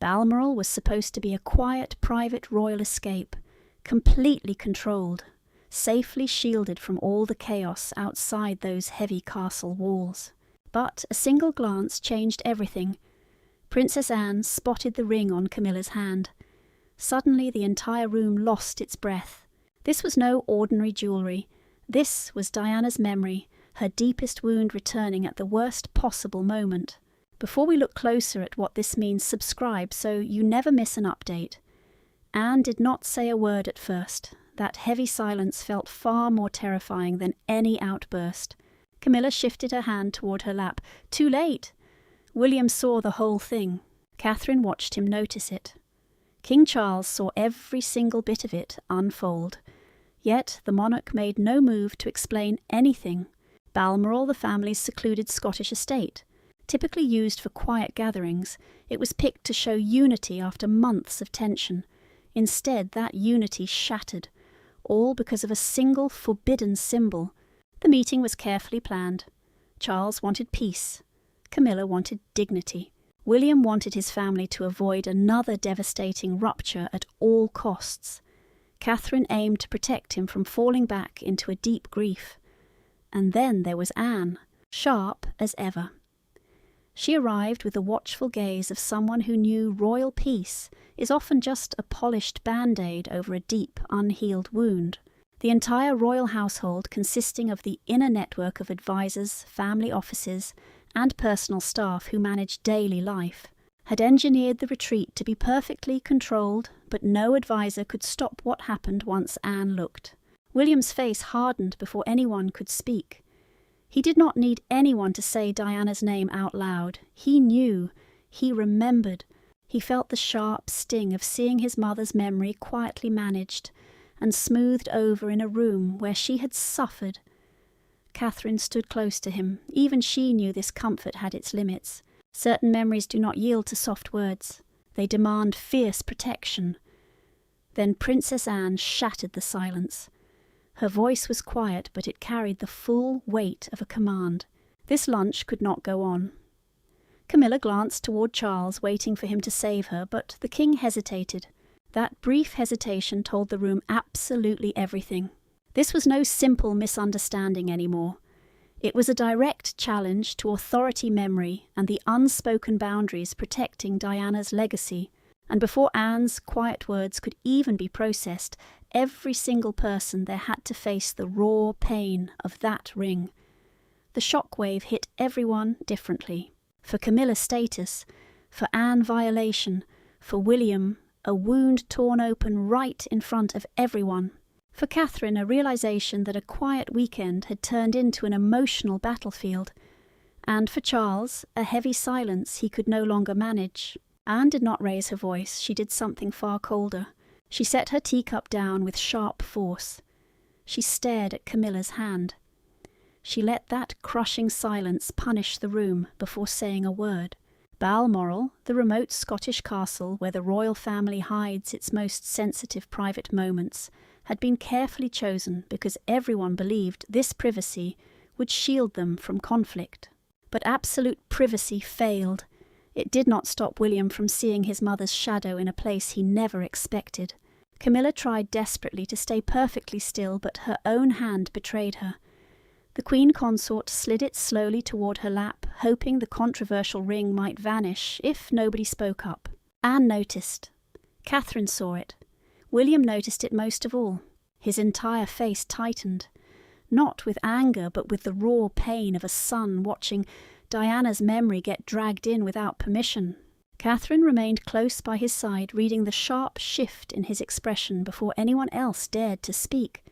Balmoral was supposed to be a quiet, private royal escape, completely controlled, safely shielded from all the chaos outside those heavy castle walls. But a single glance changed everything. Princess Anne spotted the ring on Camilla's hand. Suddenly the entire room lost its breath. This was no ordinary jewellery. This was Diana's memory, her deepest wound returning at the worst possible moment. Before we look closer at what this means, subscribe so you never miss an update. Anne did not say a word at first. That heavy silence felt far more terrifying than any outburst. Camilla shifted her hand toward her lap. Too late! William saw the whole thing. Catherine watched him notice it. King Charles saw every single bit of it unfold. Yet the monarch made no move to explain anything. Balmoral, the family's secluded Scottish estate, typically used for quiet gatherings, it was picked to show unity after months of tension. Instead, that unity shattered, all because of a single forbidden symbol. The meeting was carefully planned. Charles wanted peace. Camilla wanted dignity. William wanted his family to avoid another devastating rupture at all costs. Catherine aimed to protect him from falling back into a deep grief. And then there was Anne, sharp as ever. She arrived with the watchful gaze of someone who knew royal peace is often just a polished band-aid over a deep, unhealed wound. The entire royal household, consisting of the inner network of advisors, family offices, and personal staff who managed daily life, had engineered the retreat to be perfectly controlled, but no advisor could stop what happened once Anne looked. William's face hardened before anyone could speak. He did not need anyone to say Diana's name out loud. He knew, he remembered. He felt the sharp sting of seeing his mother's memory quietly managed and smoothed over in a room where she had suffered. Catherine stood close to him. Even she knew this comfort had its limits. Certain memories do not yield to soft words. They demand fierce protection. Then Princess Anne shattered the silence. Her voice was quiet, but it carried the full weight of a command. This lunch could not go on. Camilla glanced toward Charles, waiting for him to save her, but the king hesitated. That brief hesitation told the room absolutely everything. This was no simple misunderstanding anymore. It was a direct challenge to authority memory and the unspoken boundaries protecting Diana's legacy. And before Anne's quiet words could even be processed, every single person there had to face the raw pain of that ring. The shockwave hit everyone differently. For Camilla, status. For Anne, violation. For William, a wound torn open right in front of everyone. For Catherine, a realization that a quiet weekend had turned into an emotional battlefield. And for Charles, a heavy silence he could no longer manage. Anne did not raise her voice. She did something far colder. She set her teacup down with sharp force. She stared at Camilla's hand. She let that crushing silence punish the room before saying a word. Balmoral, the remote Scottish castle where the royal family hides its most sensitive private moments, had been carefully chosen because everyone believed this privacy would shield them from conflict. But absolute privacy failed. It did not stop William from seeing his mother's shadow in a place he never expected. Camilla tried desperately to stay perfectly still, but her own hand betrayed her. The queen consort slid it slowly toward her lap, hoping the controversial ring might vanish if nobody spoke up. Anne noticed. Catherine saw it. William noticed it most of all. His entire face tightened, not with anger but with the raw pain of a son watching Diana's memory get dragged in without permission. Catherine remained close by his side, reading the sharp shift in his expression before anyone else dared to speak.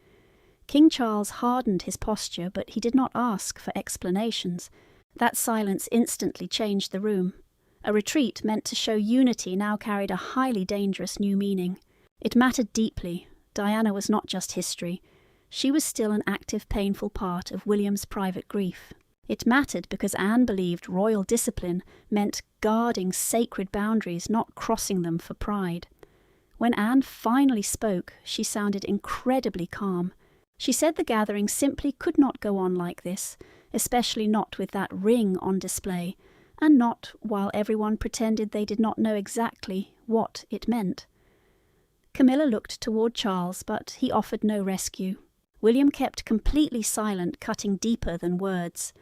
King Charles hardened his posture, but he did not ask for explanations. That silence instantly changed the room. A retreat meant to show unity now carried a highly dangerous new meaning. It mattered deeply. Diana was not just history. She was still an active, painful part of William's private grief. It mattered because Anne believed royal discipline meant guarding sacred boundaries, not crossing them for pride. When Anne finally spoke, she sounded incredibly calm. She said the gathering simply could not go on like this, especially not with that ring on display, and not while everyone pretended they did not know exactly what it meant. Camilla looked toward Charles, but he offered no rescue. William kept completely silent, cutting deeper than words.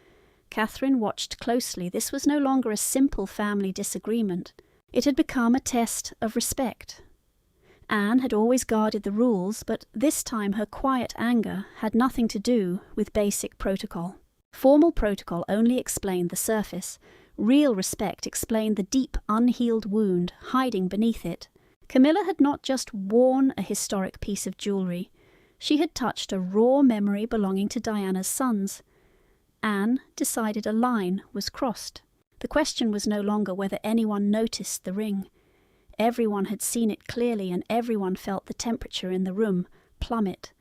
Catherine watched closely. This was no longer a simple family disagreement. It had become a test of respect. Anne had always guarded the rules, but this time her quiet anger had nothing to do with basic protocol. Formal protocol only explained the surface. Real respect explained the deep, unhealed wound hiding beneath it. Camilla had not just worn a historic piece of jewellery. She had touched a raw memory belonging to Diana's sons. Anne decided a line was crossed. The question was no longer whether anyone noticed the ring. Everyone had seen it clearly, and everyone felt the temperature in the room plummet.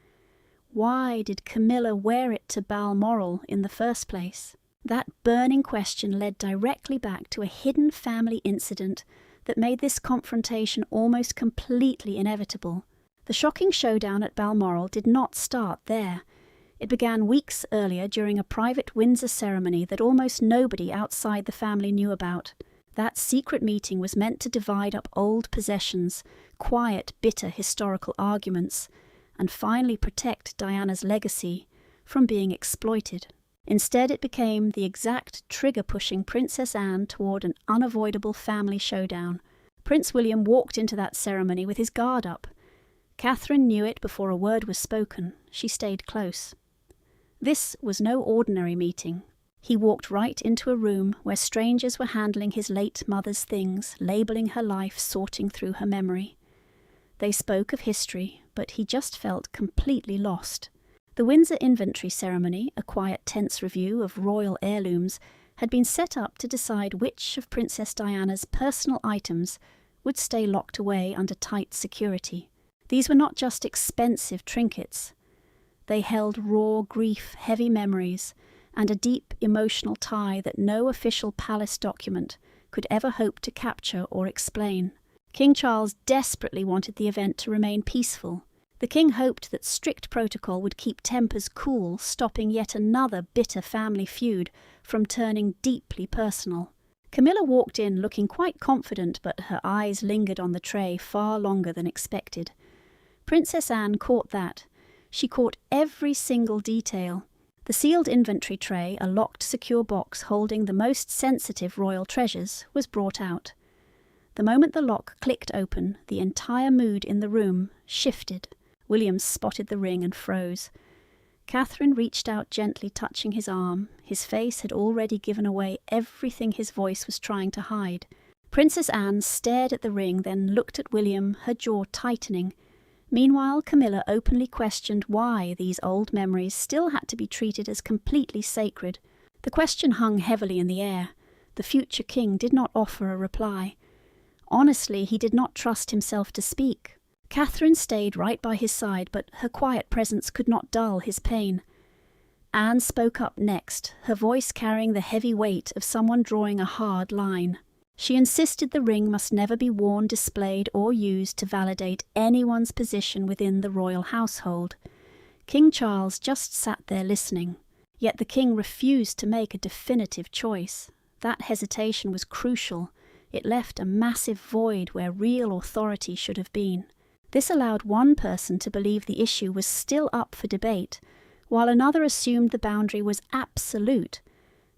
Why did Camilla wear it to Balmoral in the first place? That burning question led directly back to a hidden family incident that made this confrontation almost completely inevitable. The shocking showdown at Balmoral did not start there. It began weeks earlier during a private Windsor ceremony that almost nobody outside the family knew about. That secret meeting was meant to divide up old possessions, quiet, bitter historical arguments, and finally protect Diana's legacy from being exploited. Instead, it became the exact trigger pushing Princess Anne toward an unavoidable family showdown. Prince William walked into that ceremony with his guard up. Catherine knew it before a word was spoken. She stayed close. This was no ordinary meeting. He walked right into a room where strangers were handling his late mother's things, labelling her life, sorting through her memory. They spoke of history, but he just felt completely lost. The Windsor Inventory Ceremony, a quiet, tense review of royal heirlooms, had been set up to decide which of Princess Diana's personal items would stay locked away under tight security. These were not just expensive trinkets. They held raw grief, heavy memories, and a deep emotional tie that no official palace document could ever hope to capture or explain. King Charles desperately wanted the event to remain peaceful. The king hoped that strict protocol would keep tempers cool, stopping yet another bitter family feud from turning deeply personal. Camilla walked in looking quite confident, but her eyes lingered on the tray far longer than expected. Princess Anne caught that. She caught every single detail. The sealed inventory tray, a locked, secure box holding the most sensitive royal treasures, was brought out. The moment the lock clicked open, the entire mood in the room shifted. William spotted the ring and froze. Catherine reached out gently, touching his arm. His face had already given away everything his voice was trying to hide. Princess Anne stared at the ring, then looked at William, her jaw tightening. Meanwhile, Camilla openly questioned why these old memories still had to be treated as completely sacred. The question hung heavily in the air. The future king did not offer a reply. Honestly, he did not trust himself to speak. Catherine stayed right by his side, but her quiet presence could not dull his pain. Anne spoke up next, her voice carrying the heavy weight of someone drawing a hard line. She insisted the ring must never be worn, displayed, or used to validate anyone's position within the royal household. King Charles just sat there listening, yet the king refused to make a definitive choice. That hesitation was crucial. It left a massive void where real authority should have been. This allowed one person to believe the issue was still up for debate, while another assumed the boundary was absolute.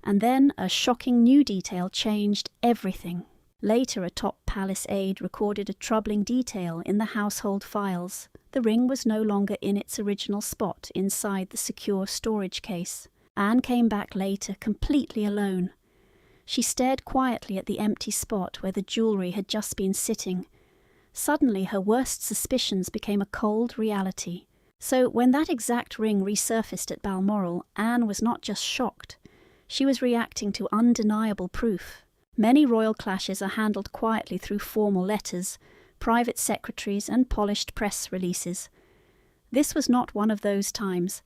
And then a shocking new detail changed everything. Later, a top palace aide recorded a troubling detail in the household files. The ring was no longer in its original spot inside the secure storage case. Anne came back later, completely alone. She stared quietly at the empty spot where the jewellery had just been sitting. Suddenly, her worst suspicions became a cold reality. So when that exact ring resurfaced at Balmoral, Anne was not just shocked. She was reacting to undeniable proof. Many royal clashes are handled quietly through formal letters, private secretaries, and polished press releases. This was not one of those times.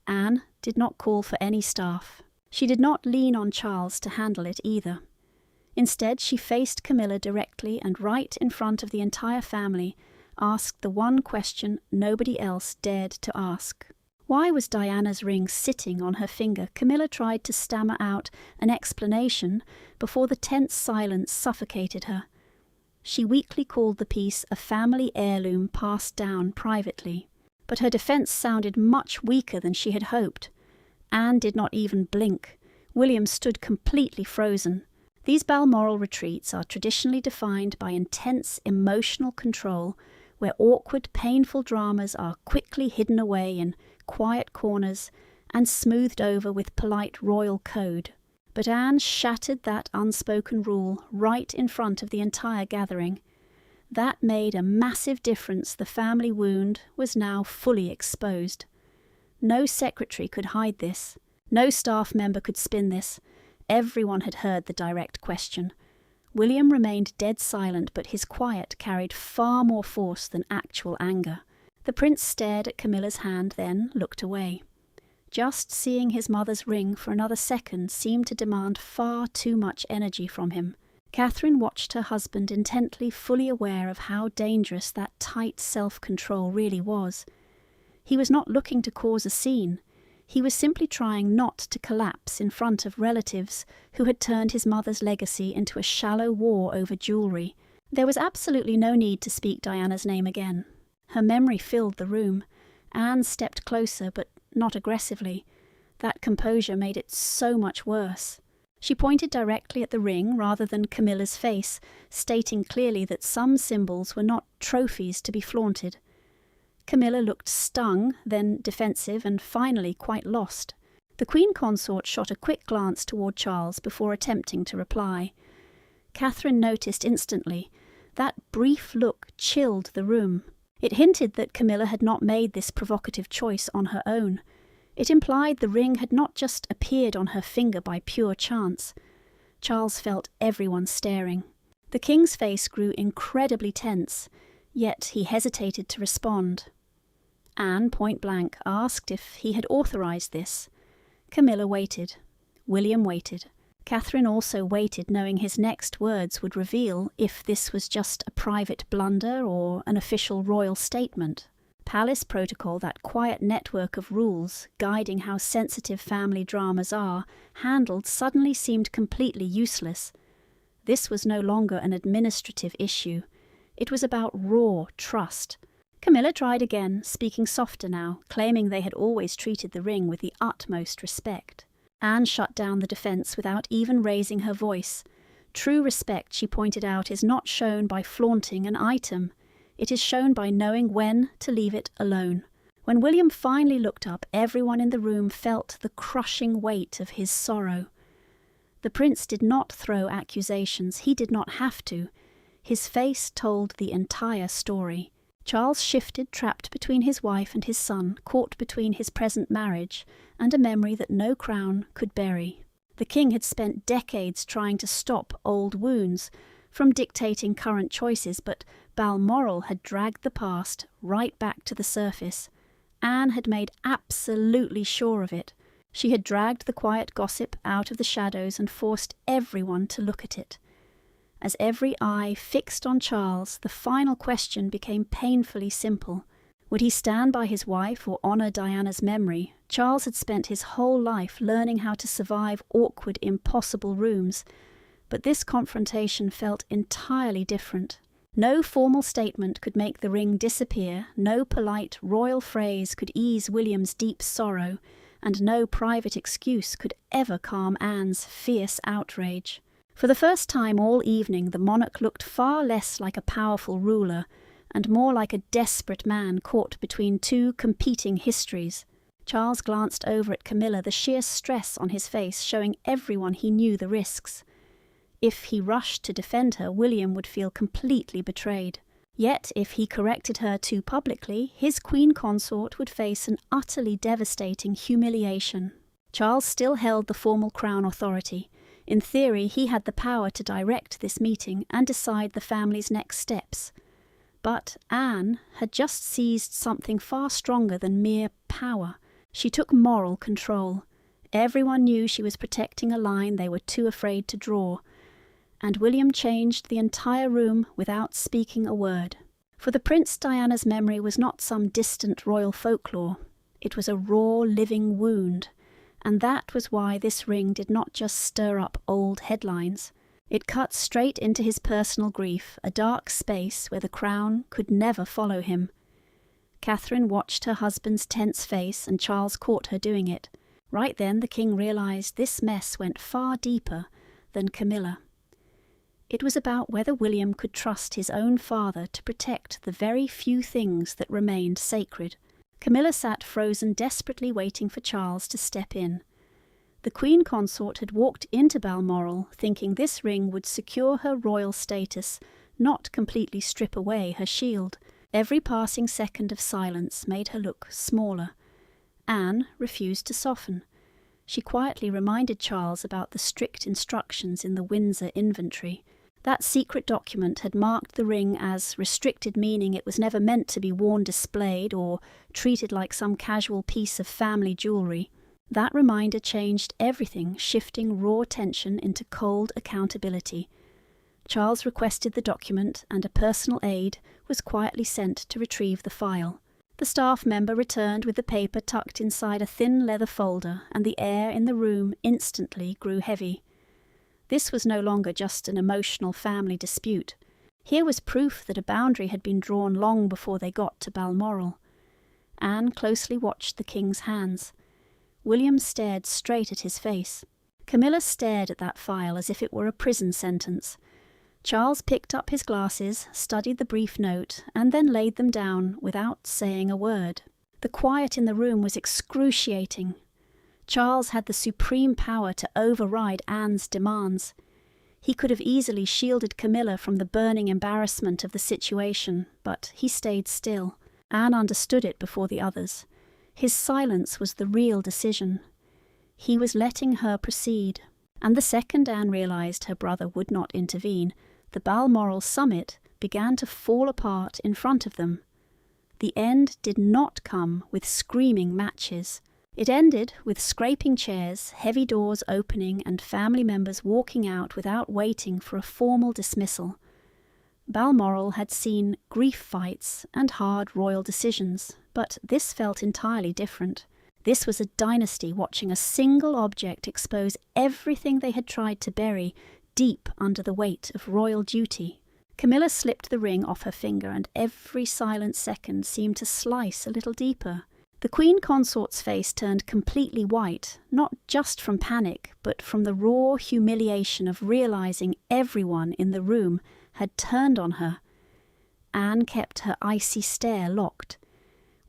Anne did not call for any staff. She did not lean on Charles to handle it either. Instead, she faced Camilla directly and right in front of the entire family, asked the one question nobody else dared to ask. Why was Diana's ring sitting on her finger? Camilla tried to stammer out an explanation before the tense silence suffocated her. She weakly called the piece a family heirloom passed down privately. But her defence sounded much weaker than she had hoped. Anne did not even blink. William stood completely frozen. These Balmoral retreats are traditionally defined by intense emotional control, where awkward, painful dramas are quickly hidden away in quiet corners and smoothed over with polite royal code. But Anne shattered that unspoken rule right in front of the entire gathering. That made a massive difference. The family wound was now fully exposed. No secretary could hide this. No staff member could spin this. Everyone had heard the direct question. William remained dead silent, but his quiet carried far more force than actual anger. The prince stared at Camilla's hand, then looked away. Just seeing his mother's ring for another second seemed to demand far too much energy from him. Catherine watched her husband intently, fully aware of how dangerous that tight self-control really was. He was not looking to cause a scene. He was simply trying not to collapse in front of relatives who had turned his mother's legacy into a shallow war over jewellery. There was absolutely no need to speak Diana's name again. Her memory filled the room. Anne stepped closer, but not aggressively. That composure made it so much worse. She pointed directly at the ring rather than Camilla's face, stating clearly that some symbols were not trophies to be flaunted. Camilla looked stung, then defensive, and finally quite lost. The Queen Consort shot a quick glance toward Charles before attempting to reply. Catherine noticed instantly. That brief look chilled the room. It hinted that Camilla had not made this provocative choice on her own. It implied the ring had not just appeared on her finger by pure chance. Charles felt everyone staring. The king's face grew incredibly tense, yet he hesitated to respond. Anne, point blank, asked if he had authorised this. Camilla waited. William waited. Catherine also waited, knowing his next words would reveal if this was just a private blunder or an official royal statement. Palace protocol, that quiet network of rules guiding how sensitive family dramas are, handled, suddenly seemed completely useless. This was no longer an administrative issue. It was about raw trust. Camilla tried again, speaking softer now, claiming they had always treated the ring with the utmost respect. Anne shut down the defence without even raising her voice. True respect, she pointed out, is not shown by flaunting an item. It is shown by knowing when to leave it alone. When William finally looked up, everyone in the room felt the crushing weight of his sorrow. The prince did not throw accusations. He did not have to. His face told the entire story. Charles shifted, trapped between his wife and his son, caught between his present marriage and a memory that no crown could bury. The king had spent decades trying to stop old wounds from dictating current choices, but Balmoral had dragged the past right back to the surface. Anne had made absolutely sure of it. She had dragged the quiet gossip out of the shadows and forced everyone to look at it. As every eye fixed on Charles, the final question became painfully simple. Would he stand by his wife or honour Diana's memory? Charles had spent his whole life learning how to survive awkward, impossible rooms, but this confrontation felt entirely different. No formal statement could make the ring disappear, no polite royal phrase could ease William's deep sorrow, and no private excuse could ever calm Anne's fierce outrage. For the first time all evening, the monarch looked far less like a powerful ruler and more like a desperate man caught between two competing histories. Charles glanced over at Camilla, the sheer stress on his face showing everyone he knew the risks. If he rushed to defend her, William would feel completely betrayed. Yet, if he corrected her too publicly, his queen consort would face an utterly devastating humiliation. Charles still held the formal crown authority. In theory, he had the power to direct this meeting and decide the family's next steps. But Anne had just seized something far stronger than mere power. She took moral control. Everyone knew she was protecting a line they were too afraid to draw. And William changed the entire room without speaking a word. For the prince, Diana's memory was not some distant royal folklore. It was a raw, living wound, and that was why this ring did not just stir up old headlines. It cut straight into his personal grief, a dark space where the crown could never follow him. Catherine watched her husband's tense face, and Charles caught her doing it. Right then the king realised this mess went far deeper than Camilla. It was about whether William could trust his own father to protect the very few things that remained sacred. Camilla sat frozen, desperately waiting for Charles to step in. The Queen Consort had walked into Balmoral thinking this ring would secure her royal status, not completely strip away her shield. Every passing second of silence made her look smaller. Anne refused to soften. She quietly reminded Charles about the strict instructions in the Windsor inventory. That secret document had marked the ring as restricted, meaning it was never meant to be worn displayed or treated like some casual piece of family jewellery. That reminder changed everything, shifting raw tension into cold accountability. Charles requested the document, and a personal aide was quietly sent to retrieve the file. The staff member returned with the paper tucked inside a thin leather folder, and the air in the room instantly grew heavy. This was no longer just an emotional family dispute. Here was proof that a boundary had been drawn long before they got to Balmoral. Anne closely watched the king's hands. William stared straight at his face. Camilla stared at that file as if it were a prison sentence. Charles picked up his glasses, studied the brief note, and then laid them down without saying a word. The quiet in the room was excruciating. Charles had the supreme power to override Anne's demands. He could have easily shielded Camilla from the burning embarrassment of the situation, but he stayed still. Anne understood it before the others. His silence was the real decision. He was letting her proceed, and the second Anne realised her brother would not intervene, the Balmoral summit began to fall apart in front of them. The end did not come with screaming matches. It ended with scraping chairs, heavy doors opening, and family members walking out without waiting for a formal dismissal. Balmoral had seen grief fights and hard royal decisions, but this felt entirely different. This was a dynasty watching a single object expose everything they had tried to bury deep under the weight of royal duty. Camilla slipped the ring off her finger, and every silent second seemed to slice a little deeper. The Queen Consort's face turned completely white, not just from panic, but from the raw humiliation of realising everyone in the room had turned on her. Anne kept her icy stare locked.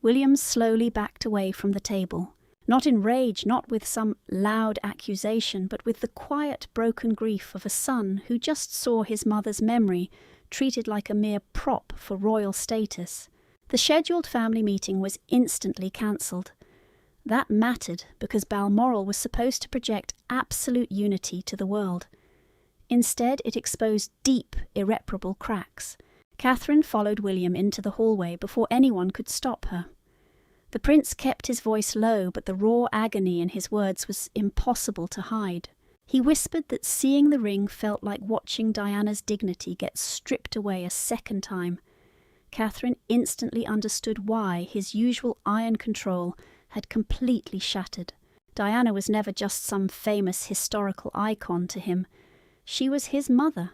William slowly backed away from the table, not in rage, not with some loud accusation, but with the quiet, broken grief of a son who just saw his mother's memory treated like a mere prop for royal status. The scheduled family meeting was instantly cancelled. That mattered because Balmoral was supposed to project absolute unity to the world. Instead, it exposed deep, irreparable cracks. Catherine followed William into the hallway before anyone could stop her. The prince kept his voice low, but the raw agony in his words was impossible to hide. He whispered that seeing the ring felt like watching Diana's dignity get stripped away a second time. Catherine instantly understood why his usual iron control had completely shattered. Diana was never just some famous historical icon to him. She was his mother.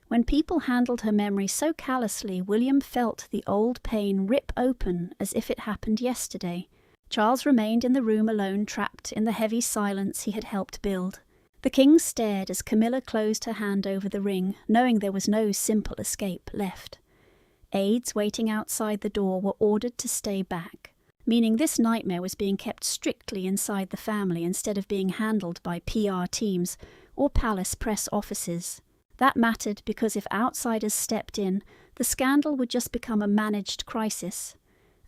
When people handled her memory so callously, William felt the old pain rip open as if it happened yesterday. Charles remained in the room alone, trapped in the heavy silence he had helped build. The king stared as Camilla closed her hand over the ring, knowing there was no simple escape left. Aides waiting outside the door were ordered to stay back, meaning this nightmare was being kept strictly inside the family instead of being handled by PR teams or palace press offices. That mattered because if outsiders stepped in, the scandal would just become a managed crisis.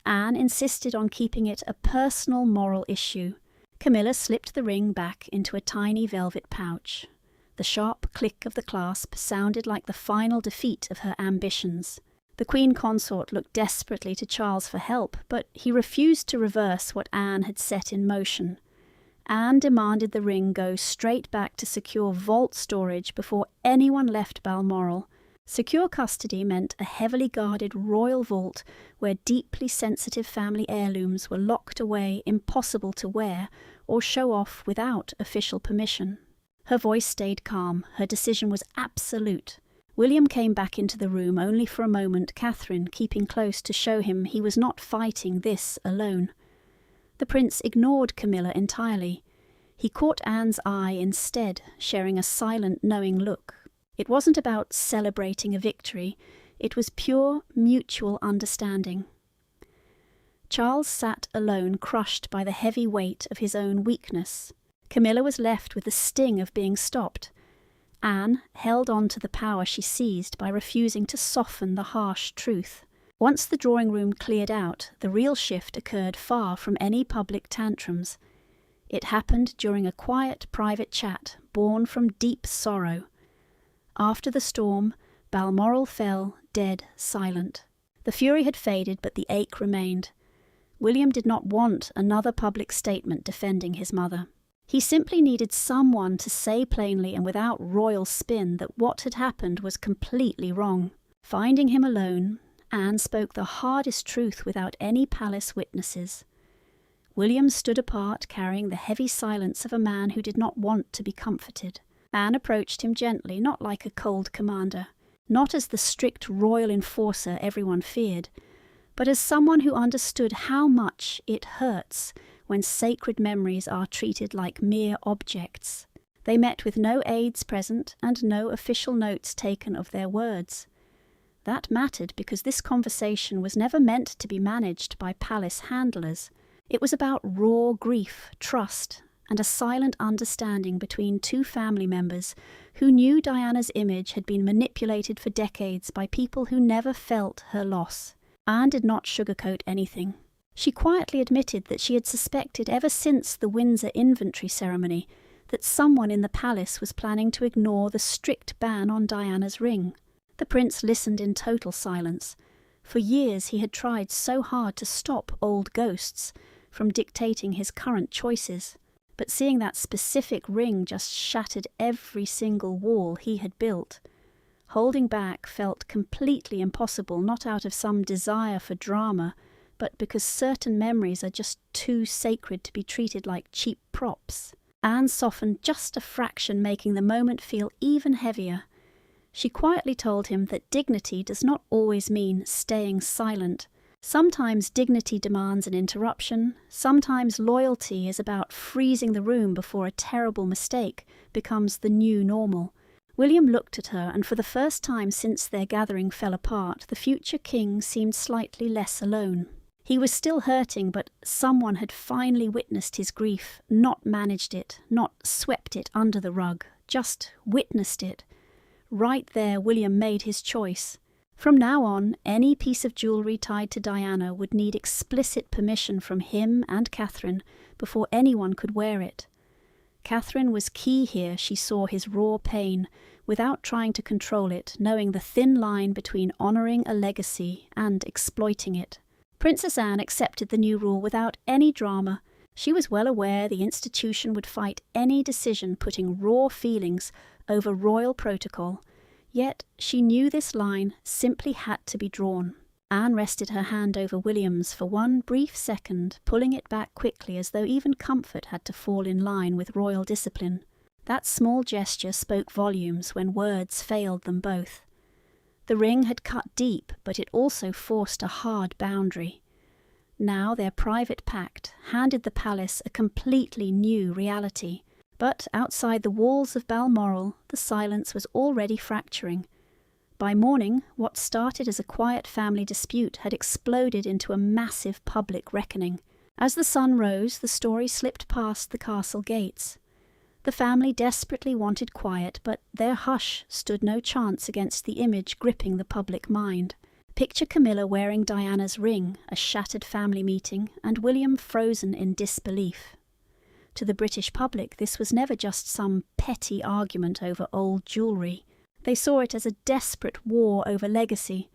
Anne insisted on keeping it a personal moral issue. Camilla slipped the ring back into a tiny velvet pouch. The sharp click of the clasp sounded like the final defeat of her ambitions. The Queen Consort looked desperately to Charles for help, but he refused to reverse what Anne had set in motion. Anne demanded the ring go straight back to secure vault storage before anyone left Balmoral. Secure custody meant a heavily guarded royal vault where deeply sensitive family heirlooms were locked away, impossible to wear or show off without official permission. Her voice stayed calm. Her decision was absolute. William came back into the room only for a moment, Catherine keeping close to show him he was not fighting this alone. The prince ignored Camilla entirely. He caught Anne's eye instead, sharing a silent, knowing look. It wasn't about celebrating a victory. It was pure, mutual understanding. Charles sat alone, crushed by the heavy weight of his own weakness. Camilla was left with the sting of being stopped. Anne held on to the power she seized by refusing to soften the harsh truth. Once the drawing room cleared out, the real shift occurred far from any public tantrums. It happened during a quiet, private chat, born from deep sorrow. After the storm, Balmoral fell, dead, silent. The fury had faded, but the ache remained. William did not want another public statement defending his mother. He simply needed someone to say plainly and without royal spin that what had happened was completely wrong. Finding him alone, Anne spoke the hardest truth without any palace witnesses. William stood apart, carrying the heavy silence of a man who did not want to be comforted. Anne approached him gently, not like a cold commander, not as the strict royal enforcer everyone feared, but as someone who understood how much it hurts when sacred memories are treated like mere objects. They met with no aides present and no official notes taken of their words. That mattered because this conversation was never meant to be managed by palace handlers. It was about raw grief, trust, and a silent understanding between two family members who knew Diana's image had been manipulated for decades by people who never felt her loss. Anne did not sugarcoat anything. She quietly admitted that she had suspected ever since the Windsor inventory ceremony that someone in the palace was planning to ignore the strict ban on Diana's ring. The prince listened in total silence. For years he had tried so hard to stop old ghosts from dictating his current choices, but seeing that specific ring just shattered every single wall he had built. Holding back felt completely impossible, not out of some desire for drama, but because certain memories are just too sacred to be treated like cheap props. Anne softened just a fraction, making the moment feel even heavier. She quietly told him that dignity does not always mean staying silent. Sometimes dignity demands an interruption. Sometimes loyalty is about freezing the room before a terrible mistake becomes the new normal. William looked at her, and for the first time since their gathering fell apart, the future king seemed slightly less alone. He was still hurting, but someone had finally witnessed his grief, not managed it, not swept it under the rug, just witnessed it. Right there, William made his choice. From now on, any piece of jewellery tied to Diana would need explicit permission from him and Catherine before anyone could wear it. Catherine was key here. She saw his raw pain, without trying to control it, knowing the thin line between honouring a legacy and exploiting it. Princess Anne accepted the new rule without any drama. She was well aware the institution would fight any decision putting raw feelings over royal protocol, yet she knew this line simply had to be drawn. Anne rested her hand over William's for one brief second, pulling it back quickly as though even comfort had to fall in line with royal discipline. That small gesture spoke volumes when words failed them both. The ring had cut deep, but it also forced a hard boundary. Now their private pact handed the palace a completely new reality. But outside the walls of Balmoral, the silence was already fracturing. By morning, what started as a quiet family dispute had exploded into a massive public reckoning. As the sun rose, the story slipped past the castle gates. The family desperately wanted quiet, but their hush stood no chance against the image gripping the public mind. Picture Camilla wearing Diana's ring, a shattered family meeting, and William frozen in disbelief. To the British public, this was never just some petty argument over old jewellery. They saw it as a desperate war over legacy.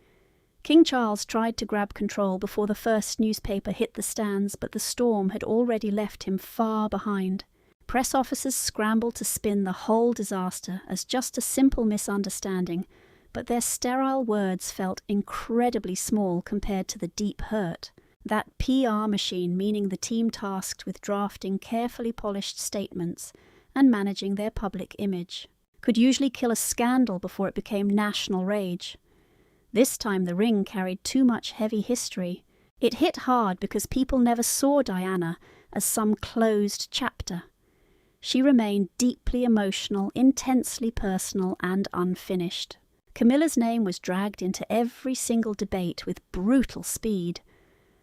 King Charles tried to grab control before the first newspaper hit the stands, but the storm had already left him far behind. Press officers scrambled to spin the whole disaster as just a simple misunderstanding, but their sterile words felt incredibly small compared to the deep hurt. That PR machine, meaning the team tasked with drafting carefully polished statements and managing their public image, could usually kill a scandal before it became national rage. This time the ring carried too much heavy history. It hit hard because people never saw Diana as some closed chapter. She remained deeply emotional, intensely personal, and unfinished. Camilla's name was dragged into every single debate with brutal speed.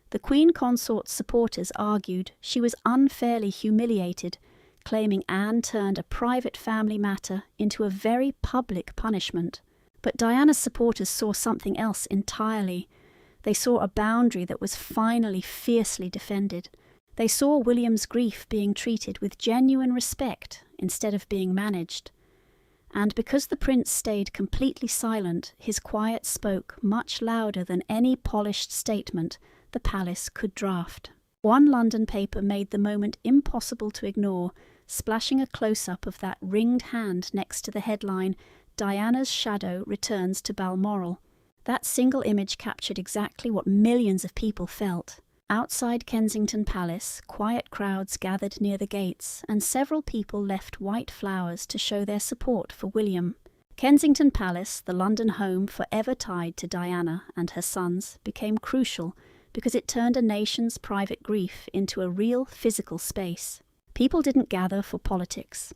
The Queen Consort's supporters argued she was unfairly humiliated, claiming Anne turned a private family matter into a very public punishment. But Diana's supporters saw something else entirely. They saw a boundary that was finally fiercely defended. They saw William's grief being treated with genuine respect instead of being managed. And because the prince stayed completely silent, his quiet spoke much louder than any polished statement the palace could draft. One London paper made the moment impossible to ignore, splashing a close-up of that ringed hand next to the headline, "Diana's shadow returns to Balmoral." That single image captured exactly what millions of people felt. Outside Kensington Palace, quiet crowds gathered near the gates, and several people left white flowers to show their support for William. Kensington Palace, the London home forever tied to Diana and her sons, became crucial because it turned a nation's private grief into a real physical space. People didn't gather for politics.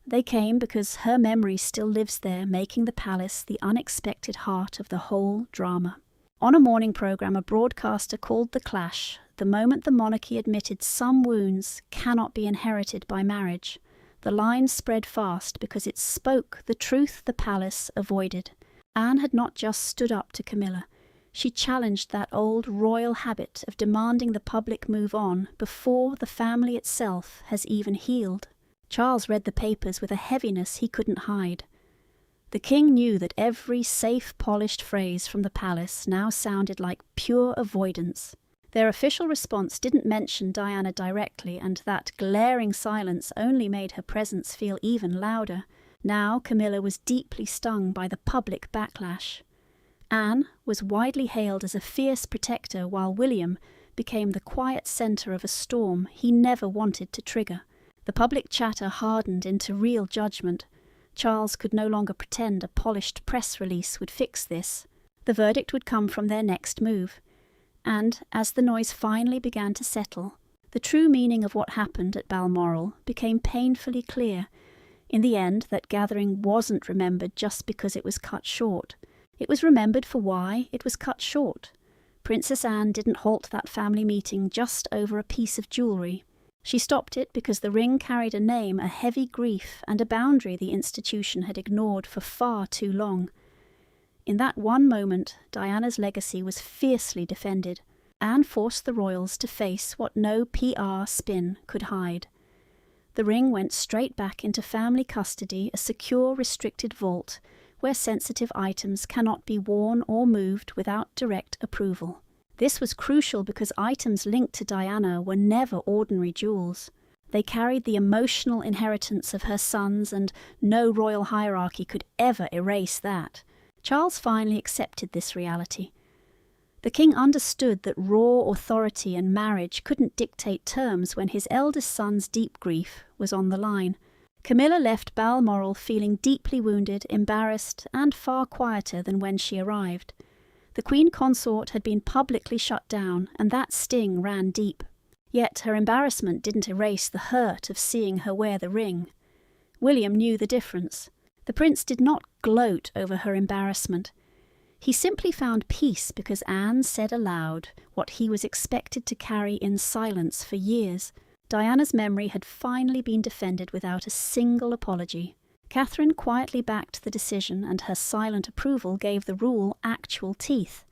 They came because her memory still lives there, making the palace the unexpected heart of the whole drama. On a morning programme, a broadcaster called the clash the moment the monarchy admitted some wounds cannot be inherited by marriage. The line spread fast because it spoke the truth the palace avoided. Anne had not just stood up to Camilla. She challenged that old royal habit of demanding the public move on before the family itself has even healed. Charles read the papers with a heaviness he couldn't hide. The king knew that every safe, polished phrase from the palace now sounded like pure avoidance. Their official response didn't mention Diana directly, and that glaring silence only made her presence feel even louder. Now Camilla was deeply stung by the public backlash. Anne was widely hailed as a fierce protector, while William became the quiet centre of a storm he never wanted to trigger. The public chatter hardened into real judgment. Charles could no longer pretend a polished press release would fix this. The verdict would come from their next move. And, as the noise finally began to settle, the true meaning of what happened at Balmoral became painfully clear. In the end, that gathering wasn't remembered just because it was cut short. It was remembered for why it was cut short. Princess Anne didn't halt that family meeting just over a piece of jewellery. She stopped it because the ring carried a name, a heavy grief, and a boundary the institution had ignored for far too long. In that one moment, Diana's legacy was fiercely defended. Anne forced the royals to face what no PR spin could hide. The ring went straight back into family custody, a secure, restricted vault, where sensitive items cannot be worn or moved without direct approval. This was crucial because items linked to Diana were never ordinary jewels. They carried the emotional inheritance of her sons, and no royal hierarchy could ever erase that. Charles finally accepted this reality. The king understood that raw authority and marriage couldn't dictate terms when his eldest son's deep grief was on the line. Camilla left Balmoral feeling deeply wounded, embarrassed, and far quieter than when she arrived. The Queen Consort had been publicly shut down, and that sting ran deep. Yet her embarrassment didn't erase the hurt of seeing her wear the ring. William knew the difference. The prince did not gloat over her embarrassment. He simply found peace because Anne said aloud what he was expected to carry in silence for years. Diana's memory had finally been defended without a single apology. Catherine quietly backed the decision, and her silent approval gave the rule actual teeth.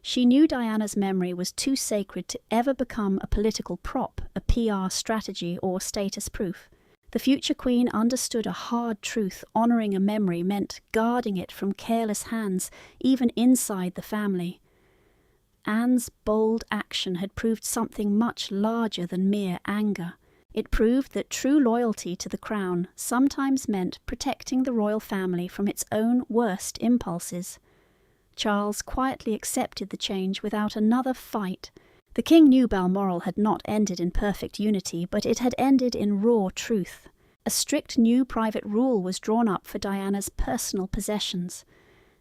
She knew Diana's memory was too sacred to ever become a political prop, a PR strategy, or status proof. The future queen understood a hard truth. Honouring a memory meant guarding it from careless hands, even inside the family. Anne's bold action had proved something much larger than mere anger. It proved that true loyalty to the crown sometimes meant protecting the royal family from its own worst impulses. Charles quietly accepted the change without another fight. The king knew Balmoral had not ended in perfect unity, but it had ended in raw truth. A strict new private rule was drawn up for Diana's personal possessions.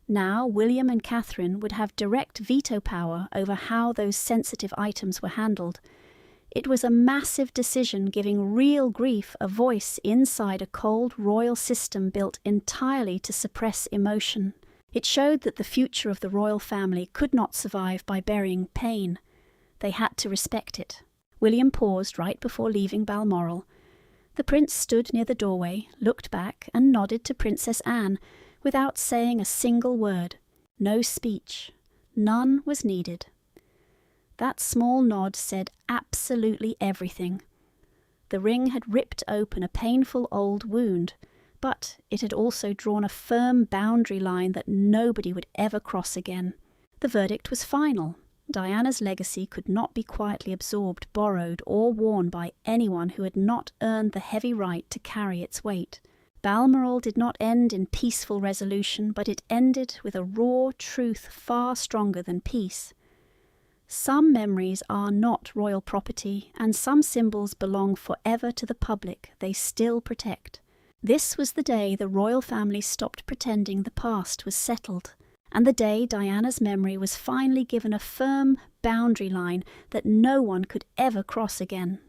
Now William and Catherine would have direct veto power over how those sensitive items were handled. It was a massive decision giving real grief a voice inside a cold royal system built entirely to suppress emotion. It showed that the future of the royal family could not survive by burying pain. They had to respect it. William paused right before leaving Balmoral. The prince stood near the doorway, looked back, and nodded to Princess Anne, without saying a single word. No speech. None was needed. That small nod said absolutely everything. The ring had ripped open a painful old wound, but it had also drawn a firm boundary line that nobody would ever cross again. The verdict was final. Diana's legacy could not be quietly absorbed, borrowed, or worn by anyone who had not earned the heavy right to carry its weight. Balmoral did not end in peaceful resolution, but it ended with a raw truth far stronger than peace. Some memories are not royal property, and some symbols belong forever to the public they still protect. This was the day the royal family stopped pretending the past was settled, and the day Diana's memory was finally given a firm boundary line that no one could ever cross again.